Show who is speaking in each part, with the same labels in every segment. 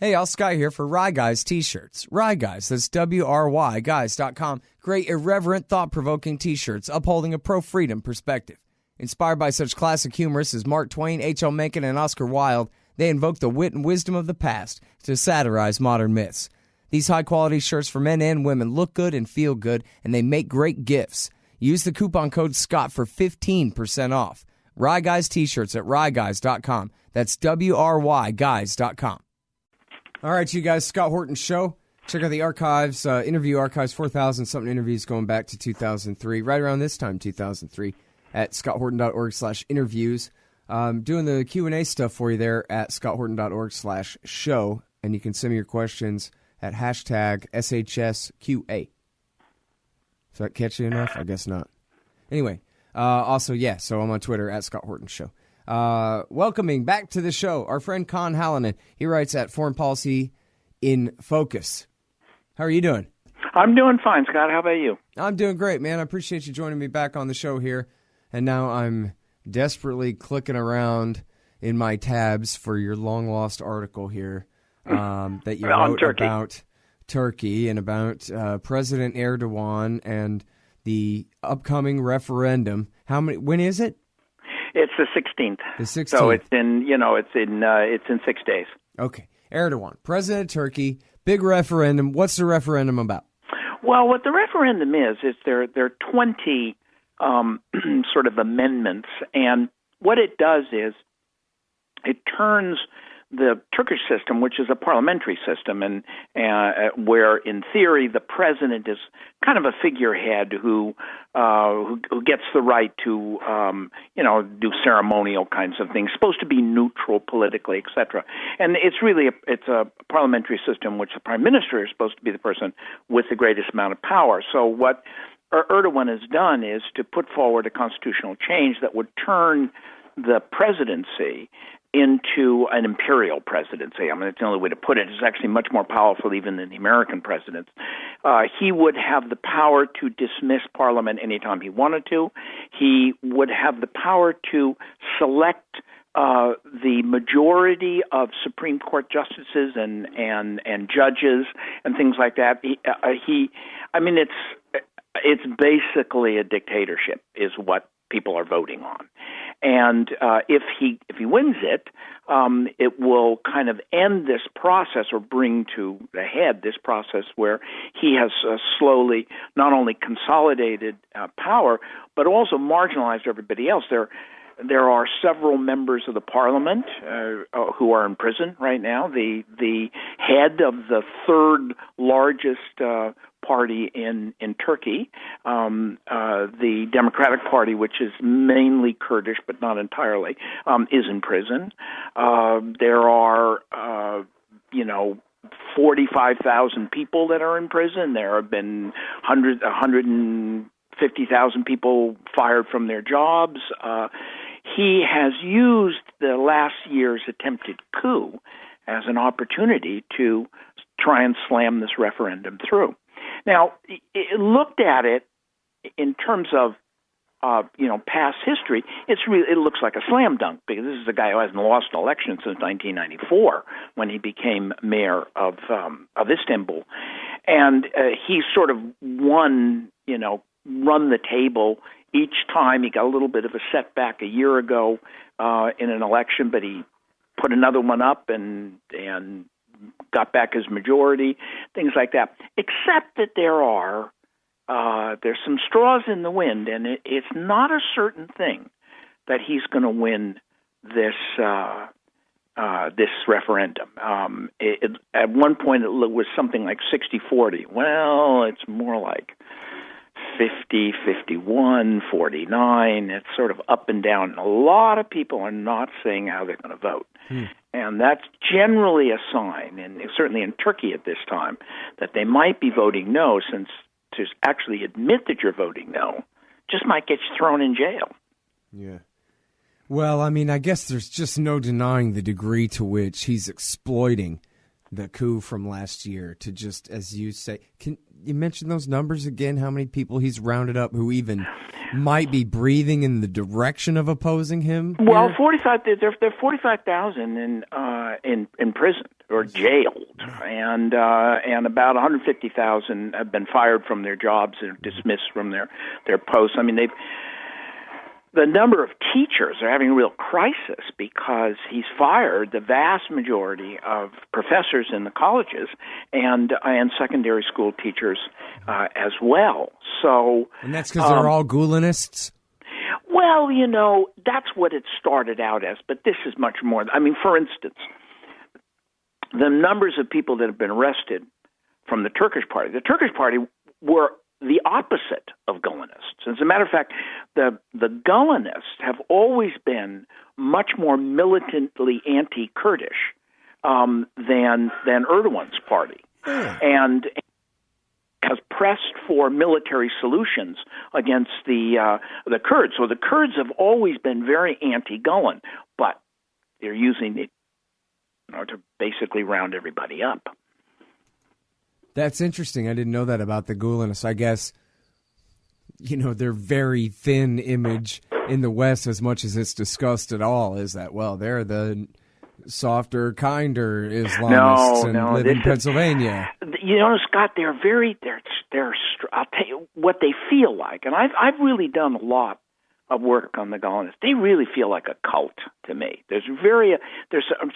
Speaker 1: Hey, all Sky here for Rye Guys t-shirts. Rye Guys, that's W-R-Y, guys.com. Great, irreverent, thought-provoking t-shirts upholding a pro-freedom perspective. Inspired by such classic humorists as Mark Twain, H.L. Mencken, and Oscar Wilde, they invoke the wit and wisdom of the past to satirize modern myths. These high-quality shirts for men and women look good and feel good, and they make great gifts. Use the coupon code SCOTT for 15% off. Rye Guys t-shirts at ryeguys.com. That's W-R-Y guys.com. All right, you guys, Scott Horton Show. Check out the archives, interview archives, 4,000-something interviews going back to 2003, right around this time, 2003, at scotthorton.org/interviews. Doing the Q&A stuff for you there at scotthorton.org/show, and you can send me your questions at hashtag SHSQA. Does that catch you enough? I guess not. Anyway, also, so I'm on Twitter at Scott Horton Show. Welcoming back to the show, our friend Conn Hallinan. He writes at Foreign Policy in Focus. How are you doing?
Speaker 2: I'm doing fine, Scott. How about you?
Speaker 1: I'm doing great, man. I appreciate you joining me back on the show here. And now I'm desperately clicking around in my tabs for your long-lost article here that you wrote about Turkey and about President Erdogan and the upcoming referendum. When is it?
Speaker 2: It's the 16th.
Speaker 1: The 16th.
Speaker 2: So it's in 6 days.
Speaker 1: Okay. Erdogan, president of Turkey, big referendum. What's the referendum about?
Speaker 2: Well, what the referendum is there are 20 sort of amendments, and what it does is it turns the Turkish system, which is a parliamentary system, and where in theory the president is kind of a figurehead who gets the right to do ceremonial kinds of things, supposed to be neutral politically, etc. And it's a parliamentary system which the prime minister is supposed to be the person with the greatest amount of power. So what Erdogan has done is to put forward a constitutional change that would turn the presidency into an imperial presidency. I mean, it's the only way to put it. It's actually much more powerful even than the American presidents. He would have the power to dismiss Parliament anytime he wanted to. He would have the power to select the majority of Supreme Court justices and judges and things like that. It's basically a dictatorship, is what people are voting on. And if he wins it, it will kind of end this process or bring to a head this process where he has slowly not only consolidated power, but also marginalized everybody else. There are several members of the parliament who are in prison right now. The head of the third largest party in Turkey, the Democratic Party, which is mainly Kurdish but not entirely, is in prison. There are 45,000 people that are in prison. There have been 150,000 people fired from their jobs. He has used the last year's attempted coup as an opportunity to try and slam this referendum through. Now, it looked at it in terms of past history. It looks like a slam dunk because this is a guy who hasn't lost an election since 1994 when he became mayor of Istanbul, and he sort of run the table each time. He got a little bit of a setback a year ago in an election, but he put another one up and got back his majority, things like that. Except that there's some straws in the wind, and it's not a certain thing that he's going to win this referendum. At one point it was something like 60-40. Well, it's more like 50, 51, 49. It's sort of up and down. And a lot of people are not saying how they're going to vote. And that's generally a sign, and certainly in Turkey at this time, that they might be voting no, since to actually admit that you're voting no just might get you thrown in jail.
Speaker 1: Yeah. Well, I mean, I guess there's just no denying the degree to which he's exploiting the coup from last year to just, as you say, you mentioned those numbers again, how many people he's rounded up who even might be breathing in the direction of opposing him?
Speaker 2: Well, 45. There are 45,000 in prison or jailed, and about 150,000 have been fired from their jobs or dismissed from their posts. I mean, the number of teachers are having a real crisis because he's fired the vast majority of professors in the colleges and secondary school teachers as well. So,
Speaker 1: and that's because they're all Gulenists?
Speaker 2: Well, that's what it started out as, but this is much more. I mean, for instance, the numbers of people that have been arrested from the Turkish Party were the opposite of Gulenists. As a matter of fact, the Gulenists have always been much more militantly anti-Kurdish than Erdogan's party, and has pressed for military solutions against the Kurds. So the Kurds have always been very anti-Gulen, but they're using it to basically round everybody up.
Speaker 1: That's interesting. I didn't know that about the Gulenists. I guess, their very thin image in the West, as much as it's discussed at all, is that, well, they're the softer, kinder Islamists and live in Pennsylvania.
Speaker 2: Scott, they're I'll tell you what they feel like. And I've really done a lot of work on the Gulenists. They really feel like a cult to me. There's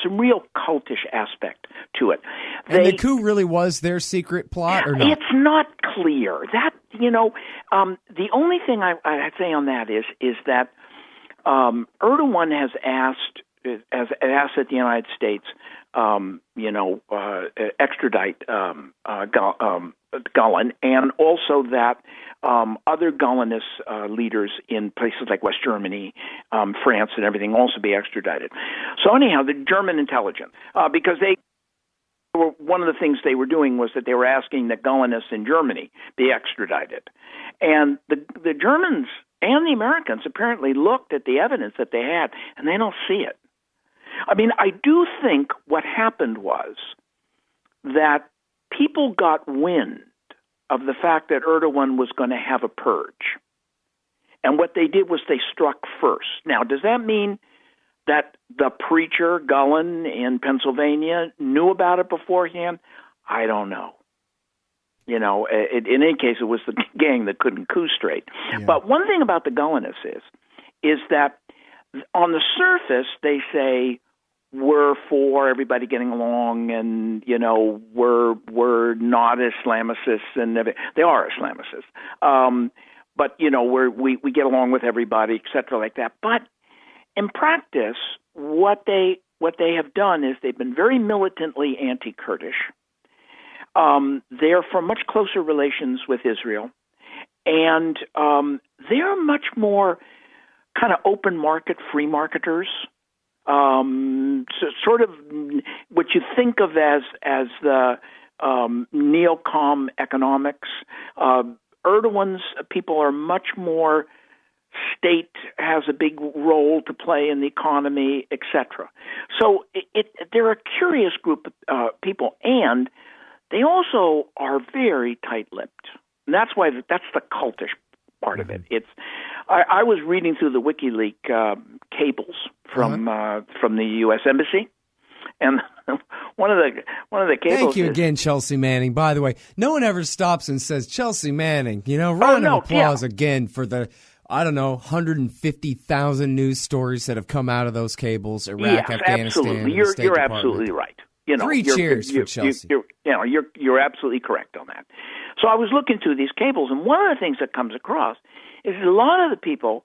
Speaker 2: some real cultish aspect to it.
Speaker 1: And the coup really was their secret plot, or not?
Speaker 2: It's not clear. That the only thing I'd say on that is that Erdogan has asked that the United States extradite Gulen, and also that other Gulenist leaders in places like West Germany, France, and everything also be extradited. So anyhow, the German intelligence, because one of the things they were doing was that they were asking that Gulenists in Germany be extradited, and the Germans and the Americans apparently looked at the evidence that they had, and they don't see it. I mean, I do think what happened was that people got wind of the fact that Erdogan was going to have a purge. And what they did was they struck first. Now, does that mean that the preacher, Gulen, in Pennsylvania knew about it beforehand? I don't know. In any case, it was the gang that couldn't coup straight. Yeah. But one thing about the Gulenists is that on the surface, they say we're for everybody getting along, and we're not Islamicists, and they are Islamicists. But we get along with everybody, etc., like that. But in practice, what they have done is they've been very militantly anti-Kurdish. They're for much closer relations with Israel, and they're much more kind of open market, free marketers, so sort of what you think of as the neocon economics. Erdogan's people are much more state has a big role to play in the economy, etc. So they're a curious group of people, and they also are very tight-lipped. And that's the cultish part of it. I was reading through the WikiLeaks cables from the U.S. Embassy, and one of the cables.
Speaker 1: Thank you again, Chelsea Manning. By the way, no one ever stops and says Chelsea Manning. Round of applause again for the 150,000 news stories that have come out of those cables. Iraq, Afghanistan.
Speaker 2: Absolutely, you're absolutely right.
Speaker 1: Three cheers for Chelsea.
Speaker 2: You're absolutely correct on that. So I was looking through these cables, and one of the things that comes across is a lot of the people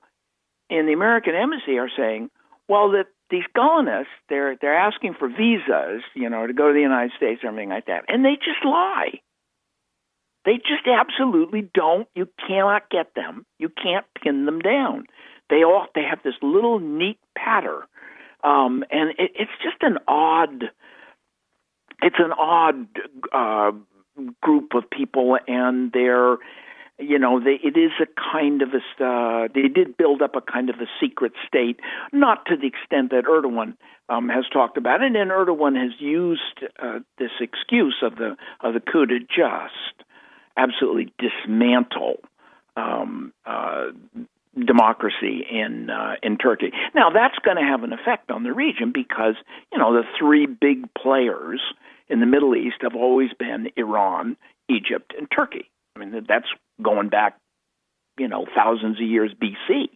Speaker 2: in the American embassy are saying, well, that these Gulenists, they're asking for visas, to go to the United States or everything like that, and they just lie. They just absolutely don't. You cannot get them. You can't pin them down. They have this little neat patter, and it's just an odd. It's an odd group of people, and they're, it is a kind of they did build up a kind of a secret state, not to the extent that Erdogan has talked about it, and Erdogan has used this excuse of the coup to just absolutely dismantle democracy in Turkey. Now, that's going to have an effect on the region because, the three big players in the Middle East have always been Iran, Egypt, and Turkey. I mean, that's going back, thousands of years BC.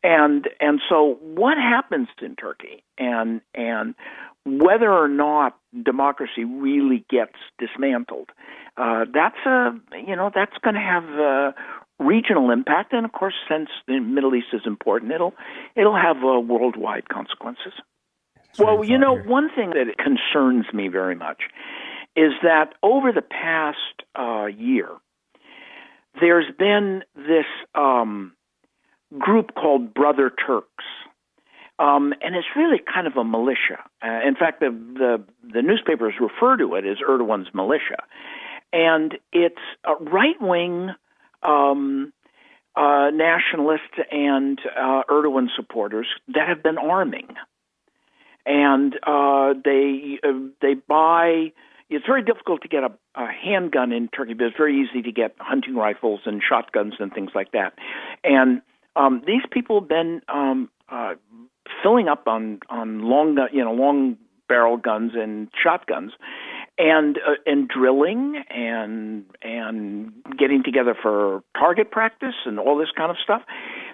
Speaker 2: And so what happens in Turkey and whether or not democracy really gets dismantled, that's going to have a regional impact. And of course, since the Middle East is important, it'll have worldwide consequences. Well, one thing that concerns me very much is that over the past year, there's been this group called Brother Turks, and it's really kind of a militia. In fact, the newspapers refer to it as Erdogan's militia, and it's right-wing nationalists and Erdogan supporters that have been arming, and they buy. It's very difficult to get a handgun in Turkey, but it's very easy to get hunting rifles and shotguns and things like that. And these people have been filling up on long barrel guns and shotguns, and drilling and getting together for target practice and all this kind of stuff.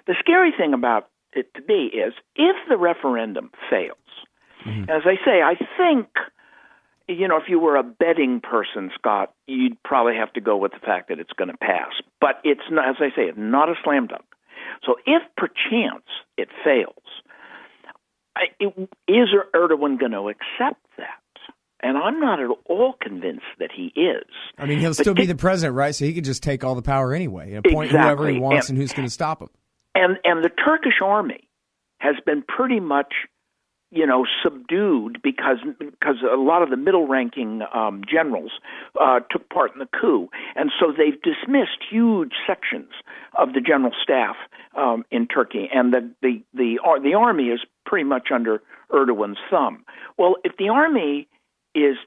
Speaker 2: The scary thing about it to me is if the referendum fails, as I say, I think. If you were a betting person, Scott, you'd probably have to go with the fact that it's going to pass. But it's not, as I say, it's not a slam dunk. So if perchance it fails, is Erdogan going to accept that? And I'm not at all convinced that he is.
Speaker 1: I mean, he'll still be the president, right? So he could just take all the power anyway and appoint whoever he wants and who's going to stop him.
Speaker 2: And the Turkish army has been pretty much subdued because a lot of the middle-ranking generals took part in the coup, and so they've dismissed huge sections of the general staff in Turkey, and the army is pretty much under Erdogan's thumb. Well, if the army is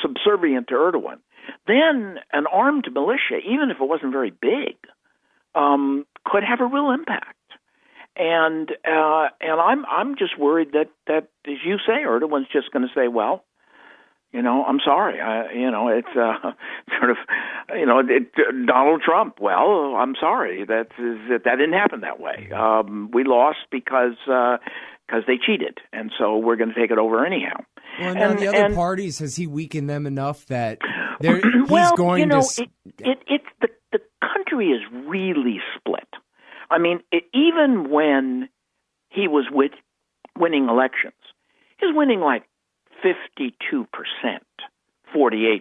Speaker 2: subservient to Erdogan, then an armed militia, even if it wasn't very big, could have a real impact. And I'm just worried that as you say, Erdogan's just going to say, well, I'm sorry, it's sort of, Donald Trump. Well, I'm sorry that didn't happen that way. We lost because they cheated, and so we're going to take it over anyhow.
Speaker 1: Well, and the other parties, has he weakened them enough that he's going to?
Speaker 2: The country is really split. I mean, even when he was winning elections, he was winning like 52%, 48%.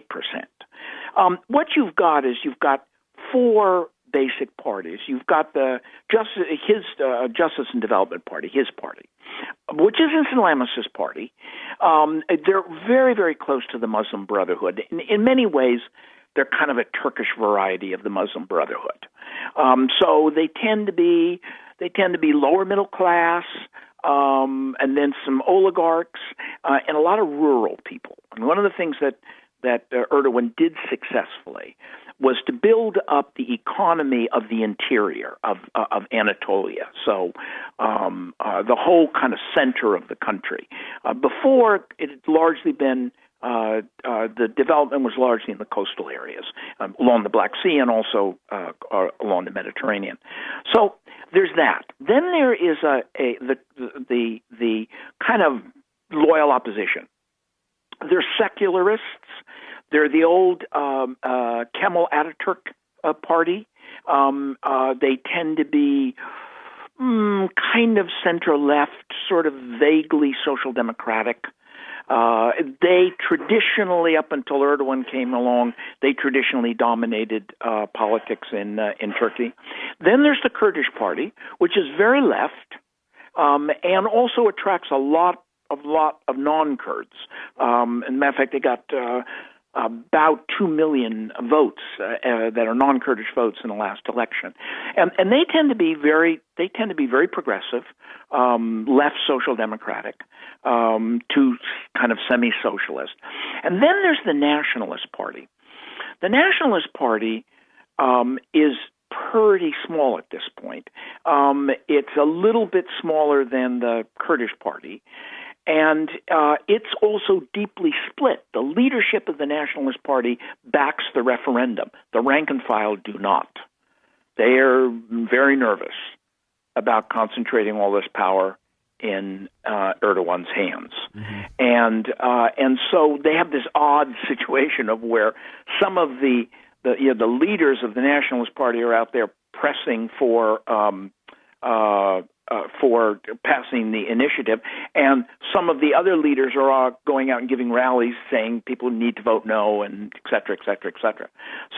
Speaker 2: What you've got is four basic parties. You've got the Justice and Development Party, his party, which is an Islamicist party. They're very, very close to the Muslim Brotherhood. In many ways, they're kind of a Turkish variety of the Muslim Brotherhood. So they tend to be lower middle class, and then some oligarchs, and a lot of rural people. And one of the things that Erdogan did successfully was to build up the economy of the interior of Anatolia. So the whole kind of center of the country. Before, it had largely been the development was largely in the coastal areas along the Black Sea and also along the Mediterranean. So there's that. Then there is the kind of loyal opposition. They're secularists. They're the old Kemal Ataturk party. They tend to be kind of center-left, sort of vaguely social democratic. They traditionally, up until Erdogan came along, they traditionally dominated politics in Turkey. Then there's the Kurdish party, which is very left, and also attracts a lot of non-Kurds. As a matter of fact, they got about 2 million votes that are non-Kurdish votes in the last election, and they tend to be very progressive, left social democratic, to kind of semi-socialist. And then there's the Nationalist Party. The Nationalist Party is pretty small at this point. It's a little bit smaller than the Kurdish Party. And it's also deeply split. The leadership of the Nationalist Party backs the referendum. The rank and file do not. They are very nervous about concentrating all this power in Erdogan's hands. Mm-hmm. And so they have this odd situation of where some of the leaders of the Nationalist Party are out there pressing for passing the initiative, and some of the other leaders are going out and giving rallies saying people need to vote no, and et cetera, et cetera, et cetera.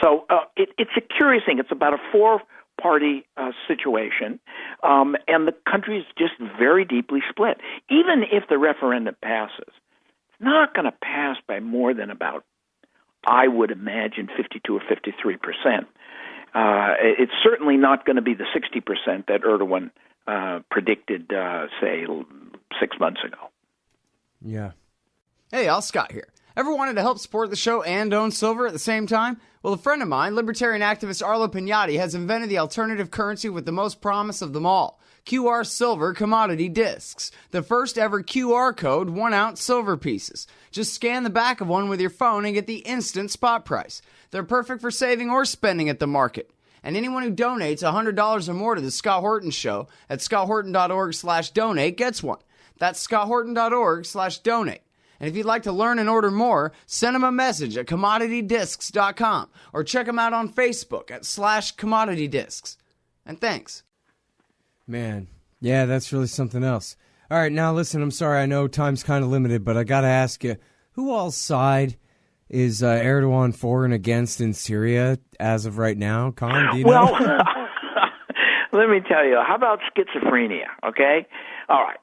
Speaker 2: So it's a curious thing. It's about a four-party situation, and the country is just very deeply split. Even if the referendum passes, it's not going to pass by more than about, I would imagine, 52 or 53%. It's certainly not going to be the 60% that Erdogan predicted, say, 6 months ago.
Speaker 1: Yeah. Hey, Al Scott here. Ever wanted to help support the show and own silver at the same time? Well, a friend of mine, libertarian activist Arlo Pignati, has invented the alternative currency with the most promise of them all. QR Silver Commodity Discs. The first ever QR code 1-ounce silver pieces. Just scan the back of one with your phone and get the instant spot price. They're perfect for saving or spending at the market. And anyone who donates $100 or more to the Scott Horton Show at scotthorton.org/donate gets one. That's scotthorton.org/donate. And if you'd like to learn and order more, send them a message at commoditydiscs.com or check them out on Facebook at /commoditydiscs. And thanks.
Speaker 3: Man, yeah, that's really something else. All right, now listen, I'm sorry, I know time's kind of limited, but I got to ask you, who all's side is Erdogan for and against in Syria as of right now? Conn, do you know?
Speaker 2: Well, let me tell you, how about schizophrenia, okay? All right.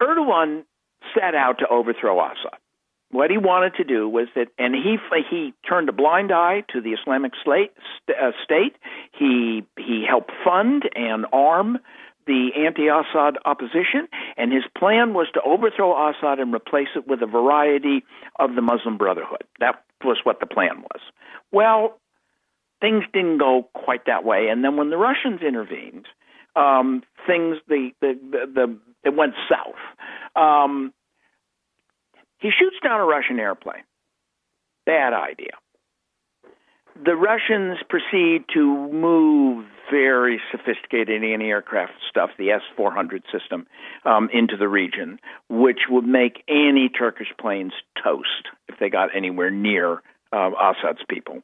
Speaker 2: Erdogan set out to overthrow Assad. What he wanted to do was that, and he turned a blind eye to the Islamic state. He helped fund and arm the anti-Assad opposition, and his plan was to overthrow Assad and replace it with a variety of the Muslim Brotherhood. That was what the plan was. Well, things didn't go quite that way, and then when the Russians intervened, it went south. He shoots down a Russian airplane. Bad idea. The Russians proceed to move very sophisticated anti-aircraft stuff, the S-400 system, into the region, which would make any Turkish planes toast if they got anywhere near Assad's people,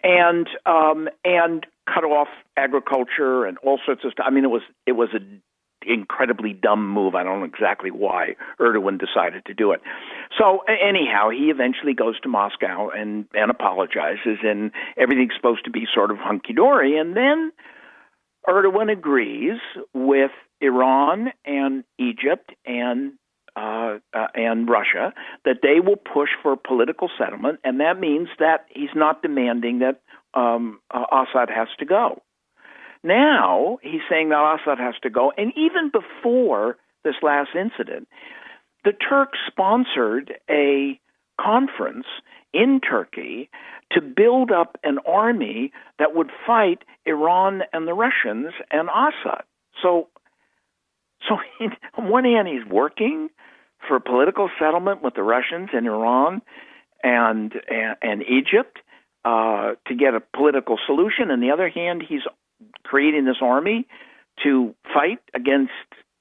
Speaker 2: and cut off agriculture and all sorts of stuff. I mean, it was an incredibly dumb move. I don't know exactly why Erdogan decided to do it. So anyhow, he eventually goes to Moscow and apologizes, and everything's supposed to be sort of hunky-dory. And then Erdogan agrees with Iran and Egypt and Russia that they will push for political settlement, and that means that he's not demanding that Assad has to go. Now he's saying that Assad has to go, and even before this last incident, the Turks sponsored a conference in Turkey to build up an army that would fight Iran and the Russians and Assad. So on one hand, he's working for political settlement with the Russians and Iran and Egypt to get a political solution. On the other hand, he's creating this army to fight against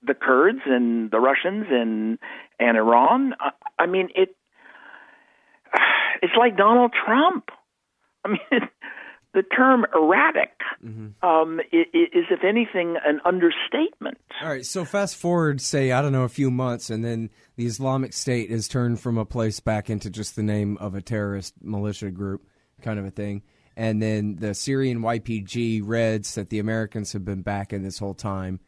Speaker 2: the Kurds and the Russians and Iran. I mean, it's like Donald Trump. I mean, the term erratic is, if anything, an understatement.
Speaker 3: All right, so fast forward, say, I don't know, a few months, and then the Islamic State has turned from a place back into just the name of a terrorist militia group kind of a thing. And then the Syrian YPG Reds that the Americans have been backing this whole time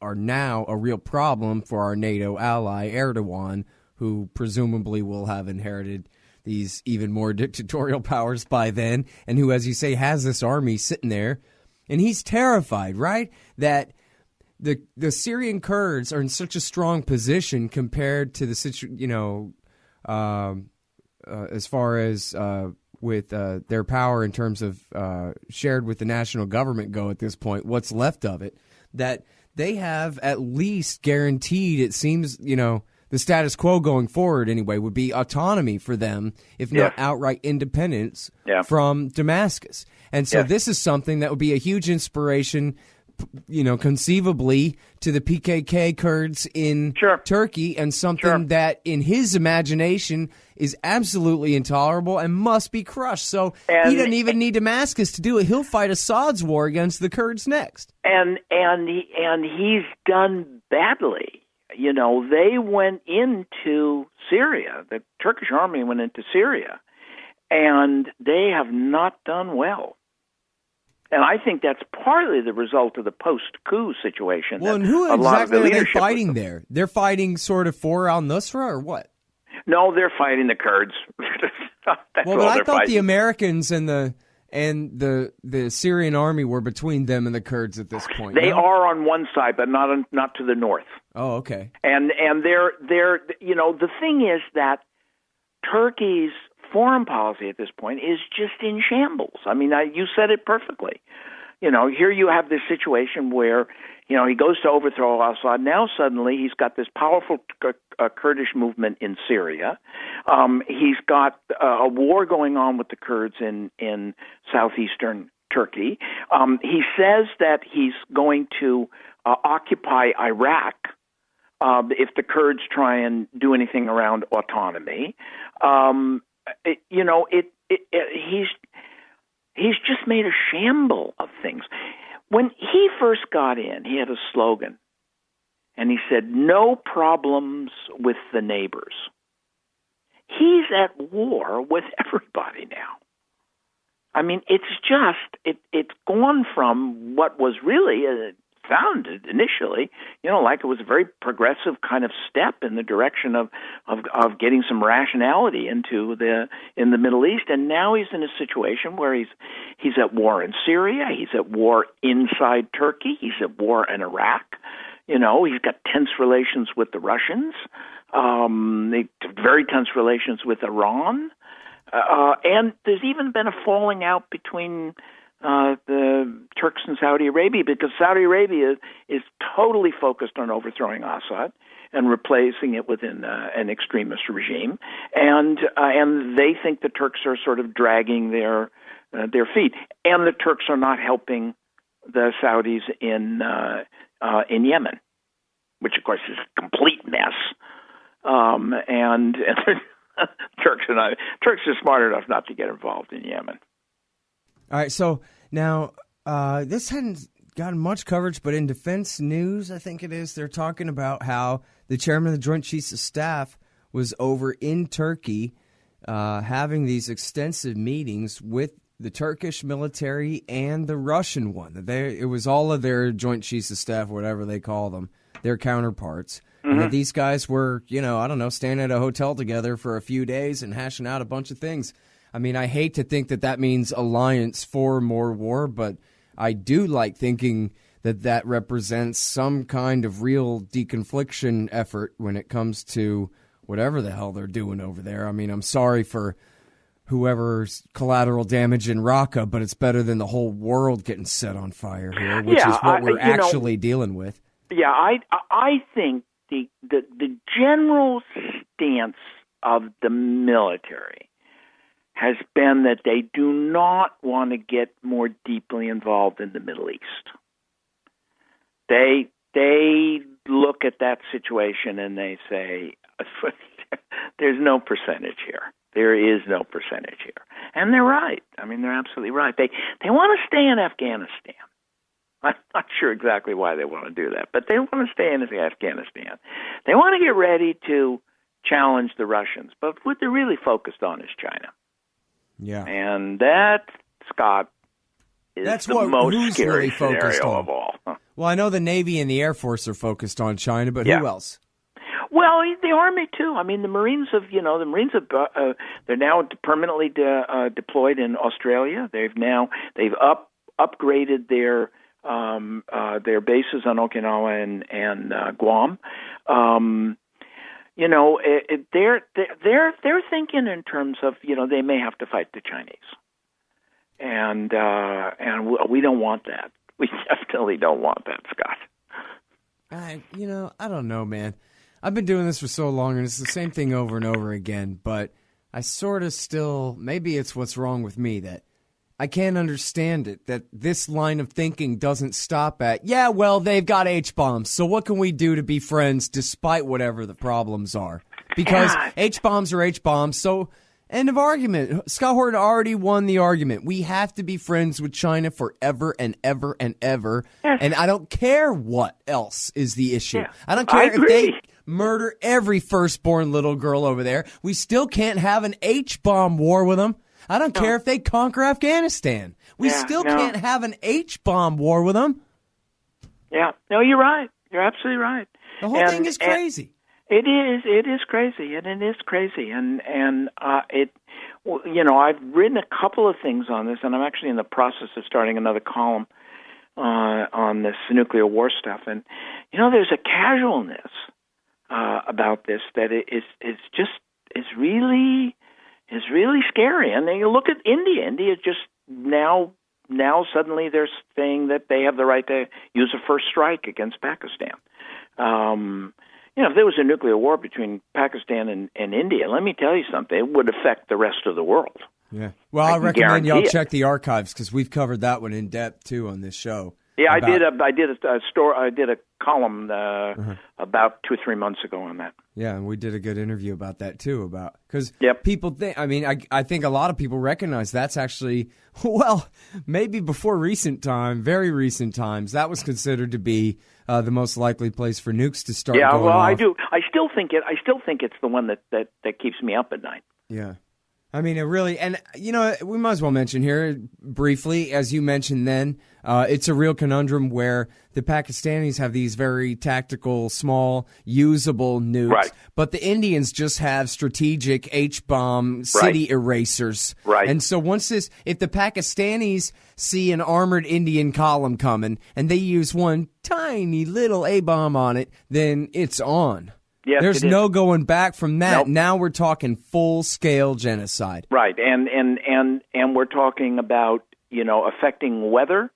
Speaker 3: are now a real problem for our NATO ally, Erdogan, who presumably will have inherited these even more dictatorial powers by then, and who, as you say, has this army sitting there. And he's terrified, right, that the Syrian Kurds are in such a strong position compared to the as far as their power in terms of shared with the national government go at this point, what's left of it, that they have at least guaranteed, it seems, the status quo going forward anyway would be autonomy for them, if not outright independence from Damascus. And so this is something that would be a huge inspiration, conceivably to the PKK Kurds in Turkey, and something that in his imagination is absolutely intolerable and must be crushed. So he doesn't even need Damascus to do it. He'll fight Assad's war against the Kurds next. And
Speaker 2: he's done badly. They went into Syria. The Turkish Army went into Syria, and they have not done well. And I think that's partly the result of the post-coup situation.
Speaker 3: Well, and who exactly are they fighting there? They're fighting sort of for al-Nusra or what?
Speaker 2: No, they're fighting the Kurds.
Speaker 3: But I thought the Americans and the Syrian army were between them and the Kurds at this point.
Speaker 2: They are on one side, but not to the north.
Speaker 3: Oh, okay.
Speaker 2: And they're the thing is that Turkey's foreign policy at this point is just in shambles. I mean, you said it perfectly. Here you have this situation where, he goes to overthrow Assad. Now suddenly he's got this powerful Kurdish movement in Syria. He's got a war going on with the Kurds in southeastern Turkey. He says that he's going to occupy Iraq if the Kurds try and do anything around autonomy. He's just made a shamble of things. When he first got in, he had a slogan, and he said, "No problems with the neighbors." He's at war with everybody now. I mean, it's gone from what was really founded initially, like it was a very progressive kind of step in the direction of getting some rationality in the Middle East, and now he's in a situation where he's at war in Syria, he's at war inside Turkey, he's at war in Iraq. He's got tense relations with the Russians, very tense relations with Iran, and there's even been a falling out between the Turks and Saudi Arabia, because Saudi Arabia is totally focused on overthrowing Assad and replacing it with an extremist regime, and they think the Turks are sort of dragging their feet, and the Turks are not helping the Saudis in Yemen, which of course is a complete mess, and Turks are smart enough not to get involved in Yemen.
Speaker 3: All right, so now this hadn't gotten much coverage, but in Defense News, I think it is, they're talking about how the chairman of the Joint Chiefs of Staff was over in Turkey having these extensive meetings with the Turkish military and the Russian one. It was all of their Joint Chiefs of Staff, whatever they call them, their counterparts. Mm-hmm. And that these guys were, staying at a hotel together for a few days and hashing out a bunch of things. I mean, I hate to think that means alliance for more war, but I do like thinking that represents some kind of real deconfliction effort when it comes to whatever the hell they're doing over there. I mean, I'm sorry for whoever's collateral damage in Raqqa, but it's better than the whole world getting set on fire here, which is what we're actually dealing with.
Speaker 2: Yeah, I think the general stance of the military has been that they do not want to get more deeply involved in the Middle East. They look at that situation and they say, there's no percentage here. There is no percentage here. And they're right. I mean, they're absolutely right. They want to stay in Afghanistan. I'm not sure exactly why they want to do that, but they want to stay in Afghanistan. They want to get ready to challenge the Russians, but what they're really focused on is China.
Speaker 3: Yeah,
Speaker 2: and that, Scott, is the most scary scenario of all.
Speaker 3: Well, I know the Navy and the Air Force are focused on China, but who else?
Speaker 2: Well, the Army too. I mean, the Marines have, they're now permanently deployed in Australia. They've upgraded their bases on Okinawa and Guam. they're thinking in terms of, they may have to fight the Chinese, and we don't want that. We definitely don't want that, Scott.
Speaker 3: I don't know, man. I've been doing this for so long, and it's the same thing over and over again, but I sort of still, maybe it's what's wrong with me, that I can't understand it, that this line of thinking doesn't stop at, yeah, well, they've got H-bombs, so what can we do to be friends despite whatever the problems are? Because H-bombs are H-bombs, so end of argument. Scott Horton already won the argument. We have to be friends with China forever and ever and ever, and I don't care what else is the issue.
Speaker 2: Yeah.
Speaker 3: I don't care if they murder every firstborn little girl over there. We still can't have an H-bomb war with them. I don't care if they conquer Afghanistan. We still can't have an H-bomb war with them.
Speaker 2: Yeah. No, you're right. You're absolutely right.
Speaker 3: The whole thing is crazy.
Speaker 2: It is. It is crazy, and it is crazy. And I've written a couple of things on this, and I'm actually in the process of starting another column on this nuclear war stuff. And there's a casualness about this that is really scary. And then you look at India. India just now suddenly they're saying that they have the right to use a first strike against Pakistan. If there was a nuclear war between Pakistan and India, let me tell you something, it would affect the rest of the world.
Speaker 3: Yeah. Well, I recommend y'all check the archives because we've covered that one in depth too on this show.
Speaker 2: Yeah, I did a column about 2 or 3 months ago on that.
Speaker 3: Yeah, and we did a good interview about that too, because
Speaker 2: Yep.
Speaker 3: people think. I mean, I think a lot of people recognize that's actually, well, maybe before very recent times, that was considered to be the most likely place for nukes to start.
Speaker 2: Yeah,
Speaker 3: going
Speaker 2: well,
Speaker 3: off.
Speaker 2: I do. I still think it's the one that keeps me up at night.
Speaker 3: Yeah. I mean, it really, and we might as well mention here briefly, as you mentioned then, it's a real conundrum where the Pakistanis have these very tactical, small, usable nukes,
Speaker 2: right.
Speaker 3: But the Indians just have strategic H-bomb city erasers.
Speaker 2: Right.
Speaker 3: And so if the Pakistanis see an armored Indian column coming and they use one tiny little A-bomb on it, then it's on.
Speaker 2: Yes,
Speaker 3: there's no going back from that.
Speaker 2: Nope.
Speaker 3: Now we're talking full-scale genocide.
Speaker 2: Right, and we're talking about affecting weather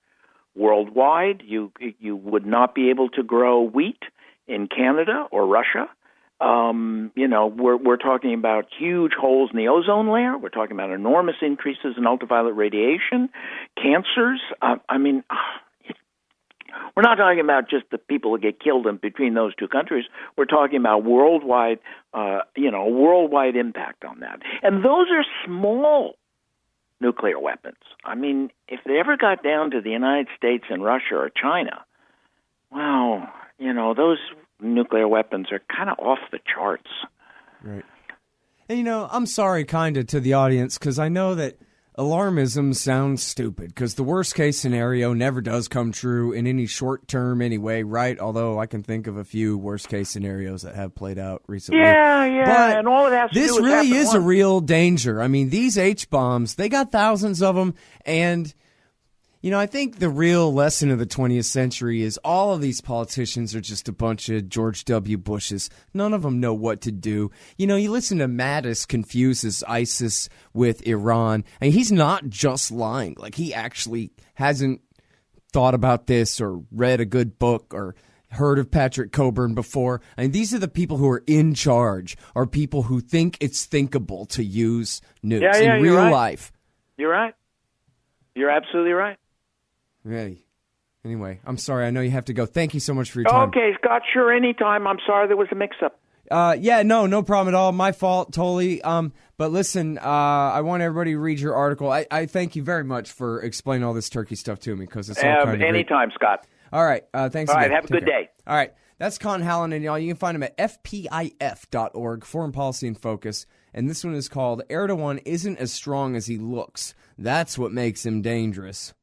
Speaker 2: worldwide. You would not be able to grow wheat in Canada or Russia. We're talking about huge holes in the ozone layer. We're talking about enormous increases in ultraviolet radiation, cancers. We're not talking about just the people who get killed in between those two countries. We're talking about worldwide impact on that. And those are small nuclear weapons. I mean, if they ever got down to the United States and Russia or China, well, those nuclear weapons are kind of off the charts.
Speaker 3: Right. And, I'm sorry kind of to the audience because I know that alarmism sounds stupid because the worst case scenario never does come true in any short term anyway, right? Although I can think of a few worst case scenarios that have played out recently.
Speaker 2: Yeah,
Speaker 3: but
Speaker 2: and all it has to do
Speaker 3: this
Speaker 2: is
Speaker 3: really is
Speaker 2: once.
Speaker 3: a real danger. I mean, these H-bombs, they got thousands of them, and I think the real lesson of the 20th century is all of these politicians are just a bunch of George W. Bushes. None of them know what to do. You listen to Mattis confuses ISIS with Iran, and he's not just lying. Like, he actually hasn't thought about this or read a good book or heard of Patrick Coburn before. I mean, these are the people who are in charge, are people who think it's thinkable to use nukes in real life.
Speaker 2: You're right. You're absolutely right.
Speaker 3: Really. Anyway, I'm sorry. I know you have to go. Thank you so much for your time.
Speaker 2: Okay, Scott, sure, anytime. I'm sorry there was a mix-up.
Speaker 3: No problem at all. My fault, totally. But listen, I want everybody to read your article. I thank you very much for explaining all this Turkey stuff to me because it's all kind of
Speaker 2: anytime,
Speaker 3: great.
Speaker 2: Scott.
Speaker 3: All right. Thanks
Speaker 2: all
Speaker 3: again.
Speaker 2: Right, have a good day.
Speaker 3: All right. That's Conn Hallinan, y'all. You can find him at fpif.org, Foreign Policy in Focus. And this one is called Erdogan Isn't As Strong As He Looks. That's what makes him dangerous.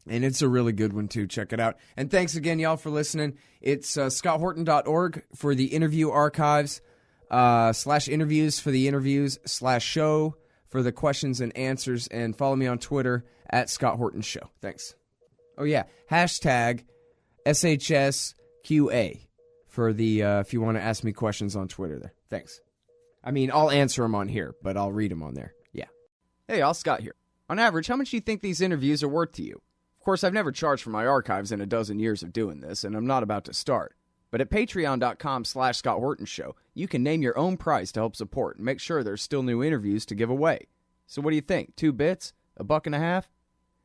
Speaker 3: And it's a really good one, too. Check it out. And thanks again, y'all, for listening. It's scotthorton.org for the interview archives, /interviews for the interviews, /show for the questions and answers. And follow me on Twitter at Scott Horton Show. Thanks. Oh, yeah. # SHSQA for the if you want to ask me questions on Twitter there. Thanks. I mean, I'll answer them on here, but I'll read them on there. Yeah. Hey, all Scott here. On average, how much do you think these interviews are worth to you? Of course, I've never charged for my archives in a dozen years of doing this, and I'm not about to start. But at patreon.com/Scott Horton Show, you can name your own price to help support and make sure there's still new interviews to give away. So what do you think? 2 bits? $1.50?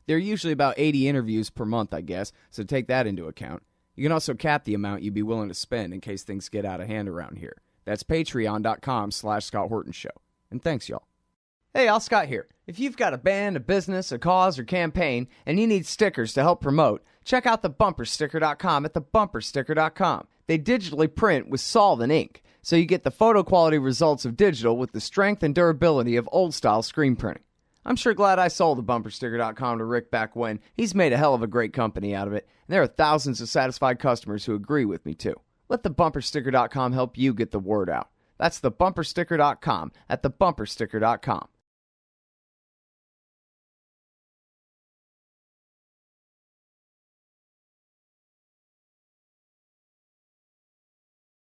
Speaker 3: There are usually about 80 interviews per month, I guess, so take that into account. You can also cap the amount you'd be willing to spend in case things get out of hand around here. That's patreon.com/Scott Horton Show. And thanks, y'all. Hey, Al Scott here. If you've got a band, a business, a cause, or campaign, and you need stickers to help promote, check out thebumpersticker.com at thebumpersticker.com. They digitally print with solvent ink, so you get the photo quality results of digital with the strength and durability of old-style screen printing. I'm sure glad I sold thebumpersticker.com to Rick back when. He's made a hell of a great company out of it, and there are thousands of satisfied customers who agree with me, too. Let thebumpersticker.com help you get the word out. That's thebumpersticker.com at thebumpersticker.com.